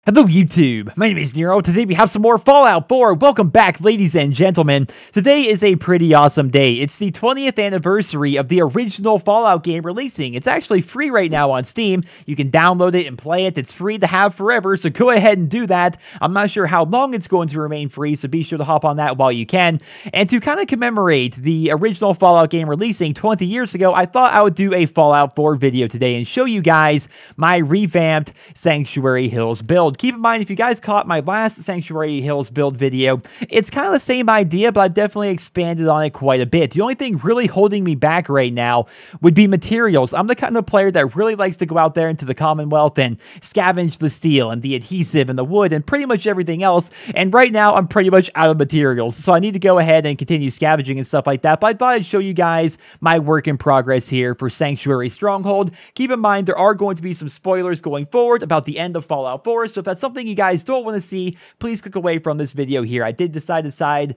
Hello YouTube, my name is Nero. Today we have some more Fallout 4. Welcome back, ladies and gentlemen. Today is a pretty awesome day. It's the 20th anniversary of the original Fallout game releasing. It's actually free right now on Steam. You can download it and play it. It's free to have forever, so go ahead and do that. I'm not sure how long it's going to remain free, so be sure to hop on that while you can. And to kind of commemorate the original Fallout game releasing 20 years ago, I thought I would do a Fallout 4 video today and show you guys my revamped Sanctuary Hills build. Keep in mind, if you guys caught my last Sanctuary Hills build video, it's kind of the same idea, but I've definitely expanded on it quite a bit. The only thing really holding me back right now would be materials. I'm the kind of player that really likes to go out there into the Commonwealth and scavenge the steel and the adhesive and the wood and pretty much everything else, and right now I'm pretty much out of materials, so I need to go ahead and continue scavenging and stuff like that, but I thought I'd show you guys my work in progress here for Sanctuary Stronghold. Keep in mind, there are going to be some spoilers going forward about the end of Fallout 4, so if that's something you guys don't want to see, please click away from this video here. I did decide to side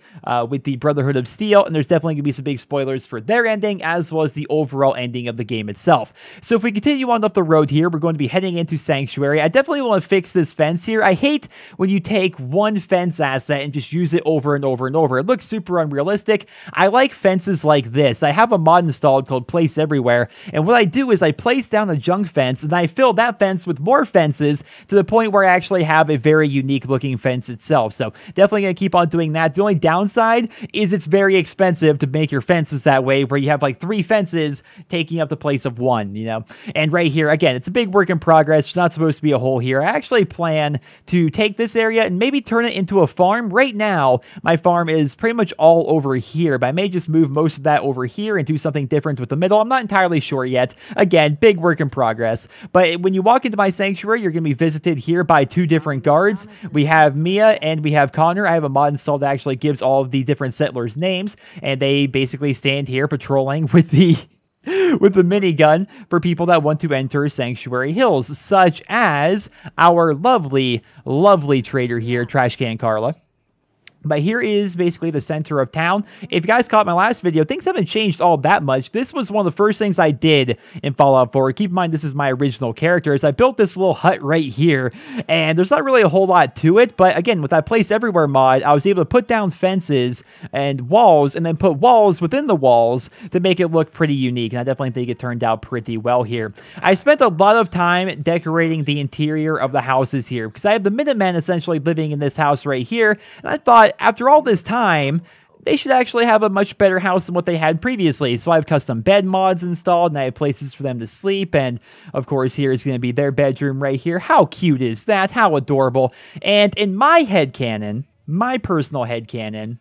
with the Brotherhood of Steel, and there's definitely going to be some big spoilers for their ending, as well as the overall ending of the game itself. So if we continue on up the road here, we're going to be heading into Sanctuary. I definitely want to fix this fence here. I hate when you take one fence asset and just use it over and over and over. It looks super unrealistic. I like fences like this. I have a mod installed called Place Everywhere, and what I do is I place down a junk fence, and I fill that fence with more fences to the point where I actually have a very unique looking fence itself. So definitely going to keep on doing that. The only downside is it's very expensive to make your fences that way, where you have like 3 fences taking up the place of 1, you know. And right here, again, it's a big work in progress. There's not supposed to be a hole here. I actually plan to take this area and maybe turn it into a farm. Right now, my farm is pretty much all over here, but I may just move most of that over here and do something different with the middle. I'm not entirely sure yet. Again, big work in progress. But when you walk into my sanctuary, you're going to be visited here by 2 different guards. We have Mia and we have Connor. I have a mod installed that actually gives all of the different settlers names, and they basically stand here patrolling with the minigun for people that want to enter Sanctuary Hills, such as our lovely trader here, Trashcan Carla. But here is basically the center of town. If you guys caught my last video, things haven't changed all that much. This was one of the first things I did in Fallout 4. Keep in mind, this is my original character. I built this little hut right here, and there's not really a whole lot to it. But again, with that Place Everywhere mod, I was able to put down fences and walls, and then put walls within the walls to make it look pretty unique. And I definitely think it turned out pretty well here. I spent a lot of time decorating the interior of the houses here, because I have the Minutemen essentially living in this house right here, and I thought, after all this time, they should actually have a much better house than what they had previously. So I have custom bed mods installed, and I have places for them to sleep. And of course, here is going to be their bedroom right here. How cute is that? How adorable. And in my headcanon, my personal headcanon,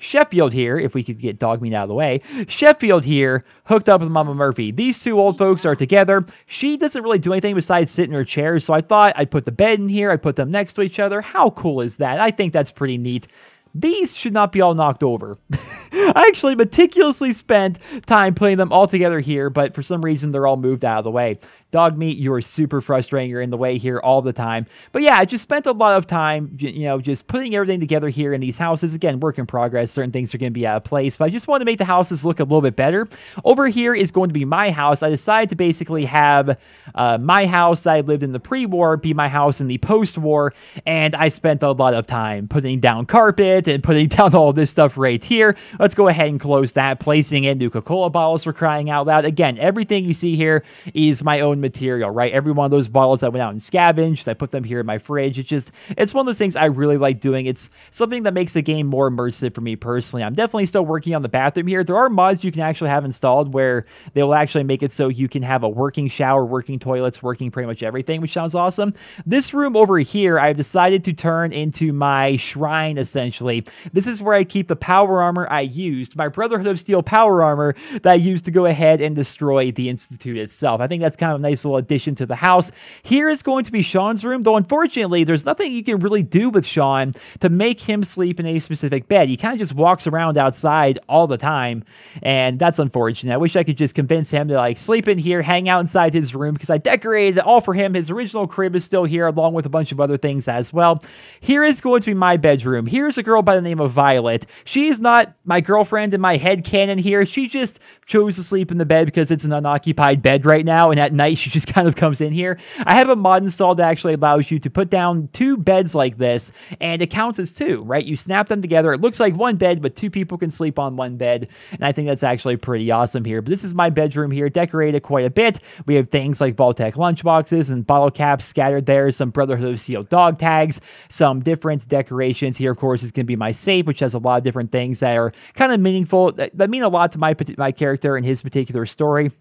Sheffield here, if we could get Dogmeat out of the way, Sheffield here hooked up with Mama Murphy. These 2 old folks are together. She doesn't really do anything besides sit in her chair, so I thought I'd put the bed in here, I'd put them next to each other. How cool is that? I think that's pretty neat. These should not be all knocked over. I actually meticulously spent time putting them all together here, but for some reason, they're all moved out of the way. Dogmeat, you are super frustrating. You're in the way here all the time. But yeah, I just spent a lot of time, you know, just putting everything together here in these houses. Again, work in progress. Certain things are going to be out of place, but I just want to make the houses look a little bit better. Over here is going to be my house. I decided to basically have my house that I lived in the pre-war be my house in the post-war, and I spent a lot of time putting down carpet and putting down all this stuff right here. Let's go ahead and close that, placing in Nuka-Cola bottles for crying out loud. Again, everything you see here is my own material, right? Every one of those bottles I went out and scavenged. I put them here in my fridge. It's one of those things I really like doing. It's something that makes the game more immersive for me personally. I'm definitely still working on the bathroom here. There are mods you can actually have installed where they will actually make it so you can have a working shower, working toilets, working pretty much everything, which sounds awesome. This room over here, I've decided to turn into my shrine, essentially. This is where I keep the power armor I used, my Brotherhood of Steel power armor that I used to go ahead and destroy the Institute itself. I think that's kind of a nice little addition to the house. Here is going to be Sean's room, though unfortunately, there's nothing you can really do with Sean to make him sleep in a specific bed. He kind of just walks around outside all the time, and that's unfortunate. I wish I could just convince him to like sleep in here, hang out inside his room, because I decorated it all for him. His original crib is still here, along with a bunch of other things as well. Here is going to be my bedroom. Here's a girl by the name of Violet. She's not my girlfriend in my head canon here. She just chose to sleep in the bed because it's an unoccupied bed right now, and at night she just kind of comes in here. I have a mod installed that actually allows you to put down 2 beds like this, and it counts as 2, right? You snap them together. It looks like 1 bed, but 2 people can sleep on 1 bed, and I think that's actually pretty awesome here. But this is my bedroom here, decorated quite a bit. We have things like Vault-Tec lunchboxes and bottle caps scattered there, some Brotherhood of Steel dog tags, some different decorations here. Of course, is going to be my safe, which has a lot of different things that are kind of meaningful, that mean a lot to my character and his particular story.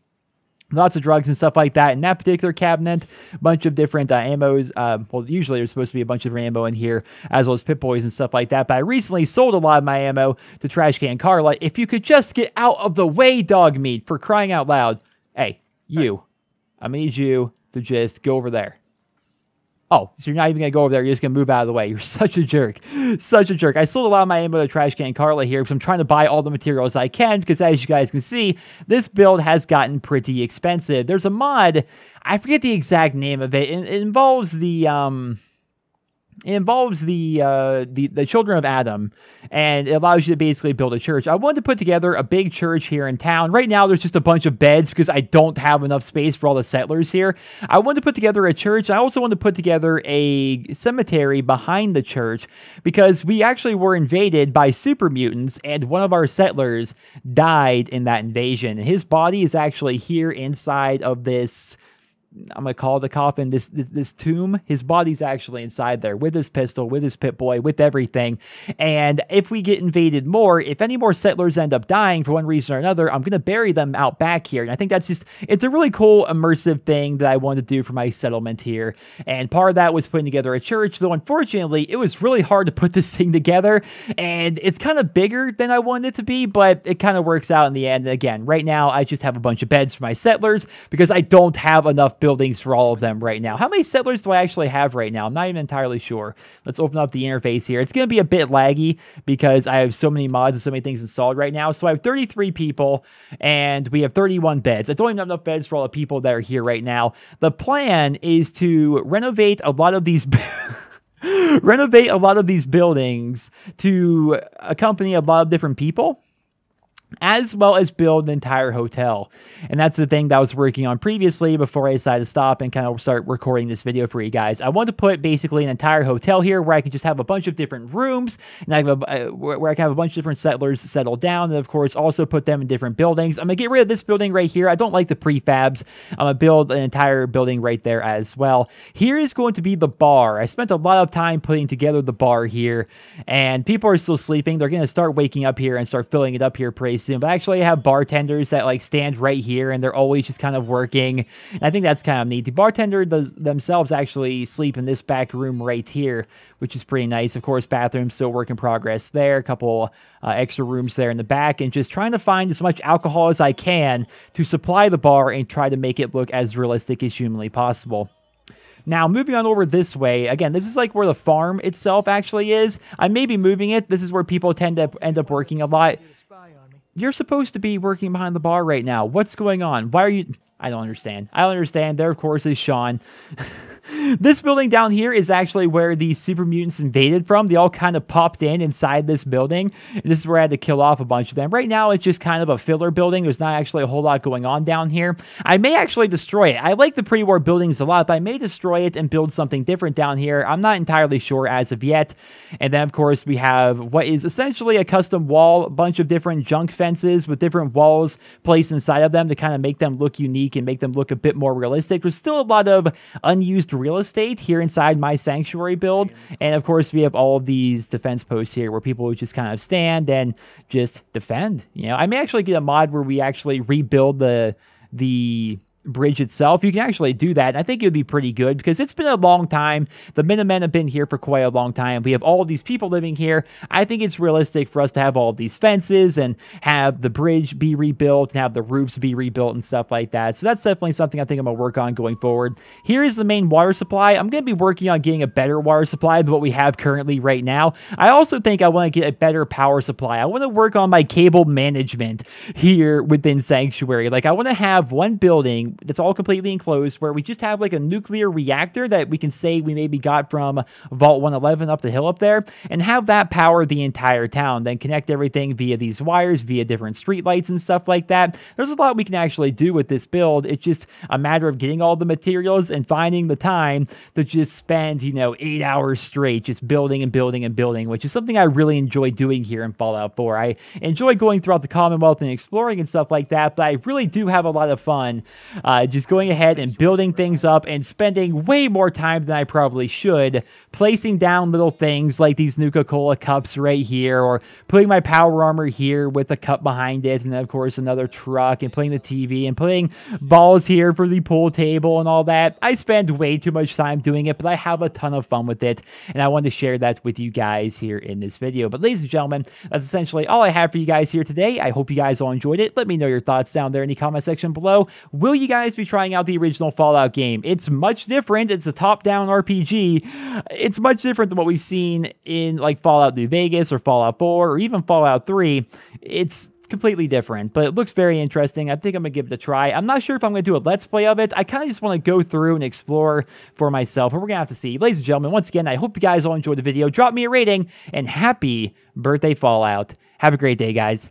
Lots of drugs and stuff like that in that particular cabinet. A bunch of different ammos. Well, usually there's supposed to be a bunch of ammo in here, as well as Pip-Boys and stuff like that. But I recently sold a lot of my ammo to Trash Can Carla. If you could just get out of the way, dog meat, for crying out loud. Hey, you. I need you to just go over there. Oh, so you're not even going to go over there. You're just going to move out of the way. You're such a jerk. Such a jerk. I sold a lot of my ammo to Trash Can Carla here because I'm trying to buy all the materials I can because, as you guys can see, this build has gotten pretty expensive. There's a mod. I forget the exact name of it. It involves the children of Adam, and it allows you to basically build a church. I wanted to put together a big church here in town. Right now, there's just a bunch of beds because I don't have enough space for all the settlers here. I wanted to put together a church. I also wanted to put together a cemetery behind the church because we actually were invaded by super mutants, and one of our settlers died in that invasion. And his body is actually here inside of this, I'm going to call it the coffin, this tomb. His body's actually inside there with his pistol, with his Pip-Boy, with everything. And if we get invaded more, if any more settlers end up dying for one reason or another, I'm going to bury them out back here. And I think that's just, it's a really cool immersive thing that I wanted to do for my settlement here. And part of that was putting together a church, though unfortunately, it was really hard to put this thing together. And it's kind of bigger than I wanted it to be, but it kind of works out in the end. And again, right now, I just have a bunch of beds for my settlers because I don't have enough buildings for all of them right now. How many settlers do I actually have right now? I'm not even entirely sure. Let's open up the interface here. It's going to be a bit laggy because I have so many mods and so many things installed right now. So I have 33 people and we have 31 beds. I don't even have enough beds for all the people that are here right now. The plan is to renovate a lot of these renovate a lot of these buildings to accompany a lot of different people, as well as build an entire hotel. And that's the thing that I was working on previously before I decided to stop and kind of start recording this video for you guys. I want to put basically an entire hotel here where I can just have a bunch of different rooms, and I have where I can have a bunch of different settlers settle down, and of course also put them in different buildings. I'm going to get rid of this building right here. I don't like the prefabs. I'm going to build an entire building right there as well. Here is going to be the bar. I spent a lot of time putting together the bar here, and people are still sleeping. They're going to start waking up here and start filling it up here pretty soon. But actually I have bartenders that like stand right here and they're always just kind of working. And I think that's kind of neat. The bartender themselves actually sleep in this back room right here, which is pretty nice. Of course, bathroom still work in progress there. A couple extra rooms there in the back, and just trying to find as much alcohol as I can to supply the bar and try to make it look as realistic as humanly possible. Now, moving on over this way, again, this is like where the farm itself actually is. I may be moving it. This is where people tend to end up working a lot. You're supposed to be working behind the bar right now. What's going on? Why are you... I don't understand. I don't understand. There, of course, is Sean. This building down here is actually where the super mutants invaded from. They all kind of popped in inside this building. And this is where I had to kill off a bunch of them. Right now, it's just kind of a filler building. There's not actually a whole lot going on down here. I may actually destroy it. I like the pre-war buildings a lot, but I may destroy it and build something different down here. I'm not entirely sure as of yet. And then, of course, we have what is essentially a custom wall, a bunch of different junk fences with different walls placed inside of them to kind of make them look unique and make them look a bit more realistic. There's still a lot of unused real estate here inside my sanctuary build, and of course we have all of these defense posts here where people would just kind of stand and just defend. You know, I may actually get a mod where we actually rebuild the bridge itself. You can actually do that, and I think it would be pretty good because it's been a long time. The Minutemen have been here for quite a long time. We have all of these people living here. I think it's realistic for us to have all of these fences and have the bridge be rebuilt and have the roofs be rebuilt and stuff like that. So that's definitely something I think I'm going to work on going forward. Here is the main water supply. I'm going to be working on getting a better water supply than what we have currently right now. I also think I want to get a better power supply. I want to work on my cable management here within Sanctuary. Like, I want to have one building that's all completely enclosed, where we just have like a nuclear reactor that we can say we maybe got from Vault 111 up the hill up there, and have that power the entire town, then connect everything via these wires, via different streetlights and stuff like that. There's a lot we can actually do with this build. It's just a matter of getting all the materials and finding the time to just spend, 8 hours straight just building and building and building, which is something I really enjoy doing here in Fallout 4. I enjoy going throughout the Commonwealth and exploring and stuff like that, but I really do have a lot of fun just going ahead and building things up and spending way more time than I probably should, placing down little things like these Nuka-Cola cups right here, or putting my power armor here with a cup behind it, and then of course another truck, and putting the TV, and putting balls here for the pool table and all that. I spend way too much time doing it, but I have a ton of fun with it, and I wanted to share that with you guys here in this video. But ladies and gentlemen, that's essentially all I have for you guys here today. I hope you guys all enjoyed it. Let me know your thoughts down there in the comment section below. Will you guys be trying out the original Fallout game? It's much different. It's a top-down RPG. It's much different than what we've seen in like Fallout New Vegas or Fallout 4 or even Fallout 3. It's completely different, but it looks very interesting. I think I'm gonna give it a try. I'm not sure if I'm gonna do a let's play of it. I kind of just want to go through and explore for myself, but we're gonna have to see. Ladies and gentlemen, once again, I hope you guys all enjoyed the video. Drop me a rating, and happy birthday, Fallout. Have a great day, guys.